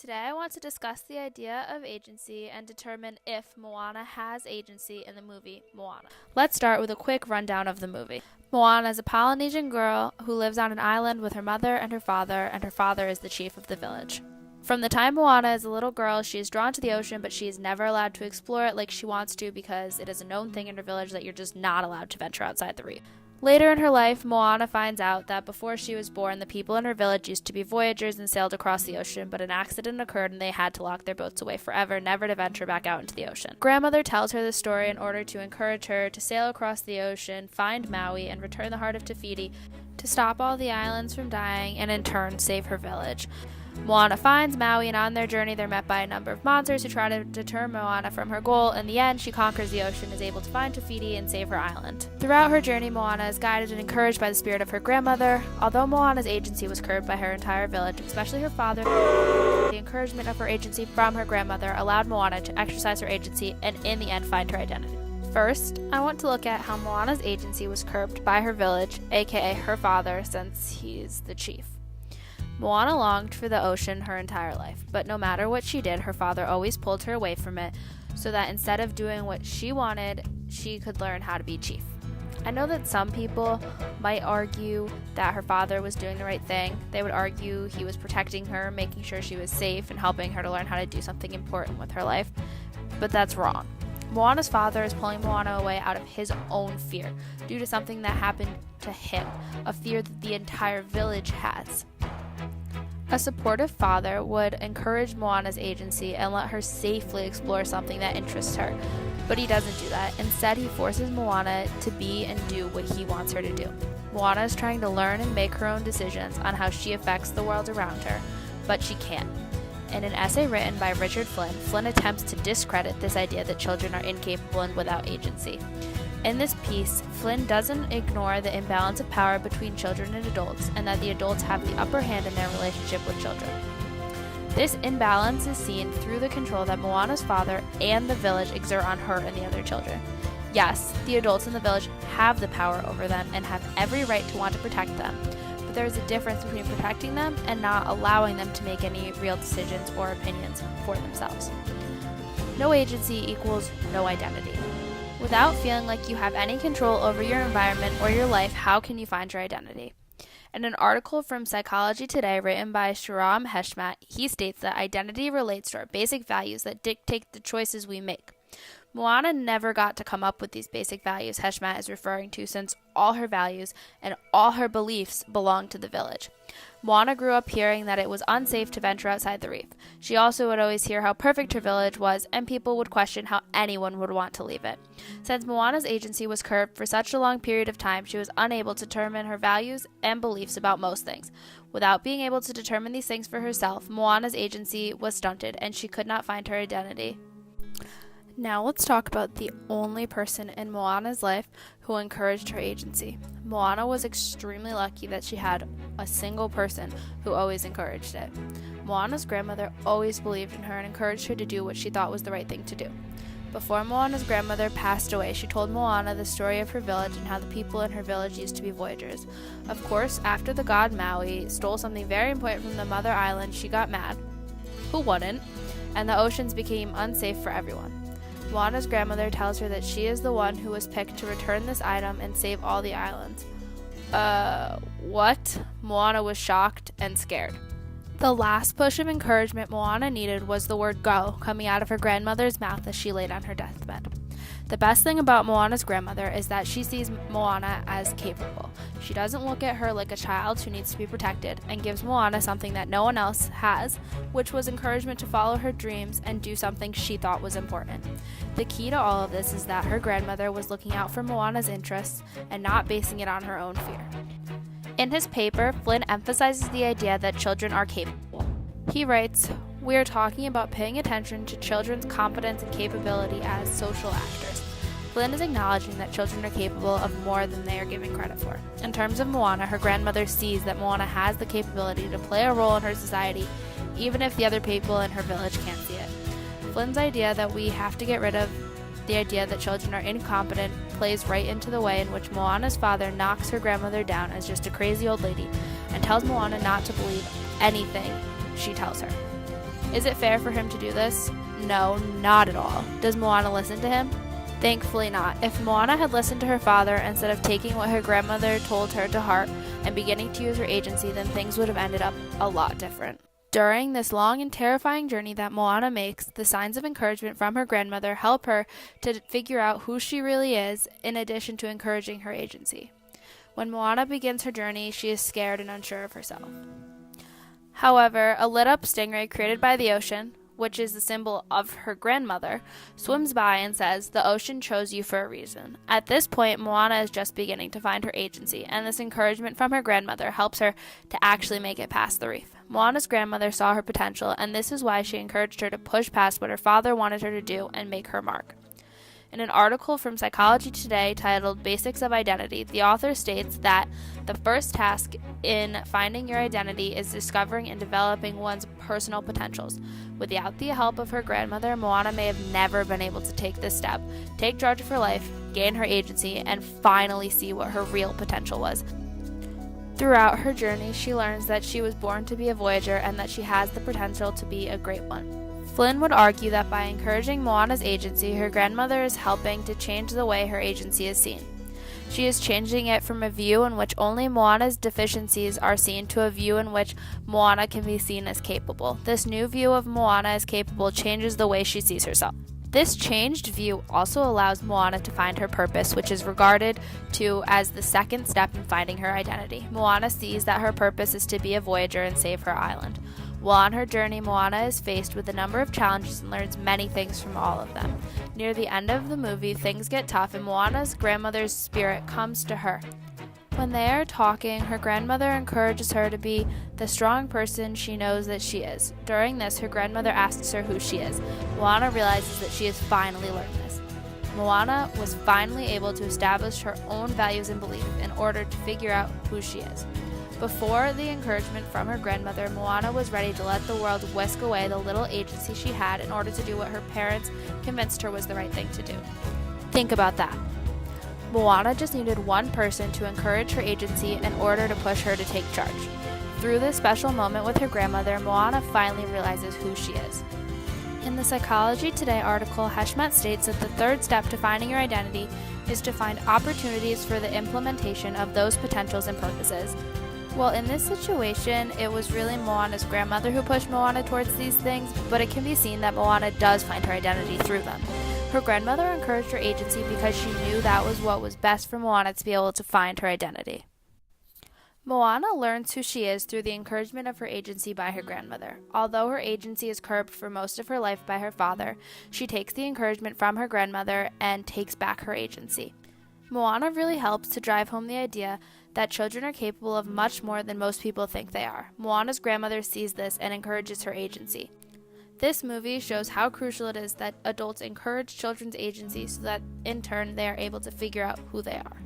Today I want to discuss the idea of agency and determine if Moana has agency in the movie Moana. Let's start with a quick rundown of the movie. Moana is a Polynesian girl who lives on an island with her mother, and her father is the chief of the village. From the time Moana is a little girl, she is drawn to the ocean, but she is never allowed to explore it like she wants to because it is a known thing in her village that you're just not allowed to venture outside the reef. Later in her life, Moana finds out that before she was born, the people in her village used to be voyagers and sailed across the ocean, but an accident occurred and they had to lock their boats away forever, never to venture back out into the ocean. Grandmother tells her the story in order to encourage her to sail across the ocean, find Maui, and return the heart of Te Fiti to stop all the islands from dying and in turn save her village. Moana finds Maui, and on their journey they're met by a number of monsters who try to deter Moana from her goal. In the end, she conquers the ocean, is able to find Te Fiti and save her island. Throughout her journey, Moana is guided and encouraged by the spirit of her grandmother. Although Moana's agency was curbed by her entire village, especially her father, the encouragement of her agency from her grandmother allowed Moana to exercise her agency and in the end find her identity. First, I want to look at how Moana's agency was curbed by her village, aka her father, since he's the chief. Moana longed for the ocean her entire life, but no matter what she did, her father always pulled her away from it so that instead of doing what she wanted, she could learn how to be chief. I know that some people might argue that her father was doing the right thing. They would argue he was protecting her, making sure she was safe, and helping her to learn how to do something important with her life, but that's wrong. Moana's father is pulling Moana away out of his own fear, due to something that happened to him, a fear that the entire village has. A supportive father would encourage Moana's agency and let her safely explore something that interests her, but he doesn't do that. Instead, he forces Moana to be and do what he wants her to do. Moana is trying to learn and make her own decisions on how she affects the world around her, but she can't. In an essay written by Richard Flynn, Flynn attempts to discredit this idea that children are incapable and without agency. In this piece, Flynn doesn't ignore the imbalance of power between children and adults, and that the adults have the upper hand in their relationship with children. This imbalance is seen through the control that Moana's father and the village exert on her and the other children. Yes, the adults in the village have the power over them and have every right to want to protect them, but there is a difference between protecting them and not allowing them to make any real decisions or opinions for themselves. No agency equals no identity. Without feeling like you have any control over your environment or your life, how can you find your identity? In an article from Psychology Today written by Shahram Heshmat, he states that identity relates to our basic values that dictate the choices we make. Moana never got to come up with these basic values Heshmat is referring to, since all her values and all her beliefs belong to the village. Moana grew up hearing that it was unsafe to venture outside the reef. She also would always hear how perfect her village was, and people would question how anyone would want to leave it. Since Moana's agency was curbed for such a long period of time, she was unable to determine her values and beliefs about most things. Without being able to determine these things for herself, Moana's agency was stunted, and she could not find her identity. Now let's talk about the only person in Moana's life who encouraged her agency. Moana was extremely lucky that she had a single person who always encouraged it. Moana's grandmother always believed in her and encouraged her to do what she thought was the right thing to do. Before Moana's grandmother passed away, she told Moana the story of her village and how the people in her village used to be voyagers. Of course, after the god Maui stole something very important from the mother island, she got mad. Who wouldn't? And the oceans became unsafe for everyone. Moana's grandmother tells her that she is the one who was picked to return this item and save all the islands. What? Moana was shocked and scared. The last push of encouragement Moana needed was the word go coming out of her grandmother's mouth as she laid on her deathbed. The best thing about Moana's grandmother is that she sees Moana as capable. She doesn't look at her like a child who needs to be protected, and gives Moana something that no one else has, which was encouragement to follow her dreams and do something she thought was important. The key to all of this is that her grandmother was looking out for Moana's interests and not basing it on her own fear. In his paper, Flynn emphasizes the idea that children are capable. He writes, "We are talking about paying attention to children's competence and capability as social actors." Flynn is acknowledging that children are capable of more than they are given credit for. In terms of Moana, her grandmother sees that Moana has the capability to play a role in her society, even if the other people in her village can't see it. Flynn's idea that we have to get rid of the idea that children are incompetent plays right into the way in which Moana's father knocks her grandmother down as just a crazy old lady and tells Moana not to believe anything she tells her. Is it fair for him to do this? No, not at all. Does Moana listen to him? Thankfully not. If Moana had listened to her father instead of taking what her grandmother told her to heart and beginning to use her agency, then things would have ended up a lot different. During this long and terrifying journey that Moana makes, the signs of encouragement from her grandmother help her to figure out who she really is, in addition to encouraging her agency. When Moana begins her journey, she is scared and unsure of herself. However, a lit-up stingray created by the ocean, which is the symbol of her grandmother, swims by and says, "The ocean chose you for a reason." At this point, Moana is just beginning to find her agency, and this encouragement from her grandmother helps her to actually make it past the reef. Moana's grandmother saw her potential, and this is why she encouraged her to push past what her father wanted her to do and make her mark. In an article from Psychology Today titled Basics of Identity, the author states that the first task in finding your identity is discovering and developing one's personal potentials. Without the help of her grandmother, Moana may have never been able to take this step, take charge of her life, gain her agency, and finally see what her real potential was. Throughout her journey, she learns that she was born to be a voyager and that she has the potential to be a great one. Flynn would argue that by encouraging Moana's agency, her grandmother is helping to change the way her agency is seen. She is changing it from a view in which only Moana's deficiencies are seen to a view in which Moana can be seen as capable. This new view of Moana as capable changes the way she sees herself. This changed view also allows Moana to find her purpose, which is regarded to as the second step in finding her identity. Moana sees that her purpose is to be a voyager and save her island. While on her journey, Moana is faced with a number of challenges and learns many things from all of them. Near the end of the movie, things get tough and Moana's grandmother's spirit comes to her. When they are talking, her grandmother encourages her to be the strong person she knows that she is. During this, her grandmother asks her who she is. Moana realizes that she has finally learned this. Moana was finally able to establish her own values and beliefs in order to figure out who she is. Before the encouragement from her grandmother, Moana was ready to let the world whisk away the little agency she had in order to do what her parents convinced her was the right thing to do. Think about that. Moana just needed one person to encourage her agency in order to push her to take charge. Through this special moment with her grandmother, Moana finally realizes who she is. In the Psychology Today article, Heshmet states that the third step to finding your identity is to find opportunities for the implementation of those potentials and purposes. Well, in this situation, it was really Moana's grandmother who pushed Moana towards these things, but it can be seen that Moana does find her identity through them. Her grandmother encouraged her agency because she knew that was what was best for Moana to be able to find her identity. Moana learns who she is through the encouragement of her agency by her grandmother. Although her agency is curbed for most of her life by her father, she takes the encouragement from her grandmother and takes back her agency. Moana really helps to drive home the idea that children are capable of much more than most people think they are. Moana's grandmother sees this and encourages her agency. This movie shows how crucial it is that adults encourage children's agency so that in turn they are able to figure out who they are.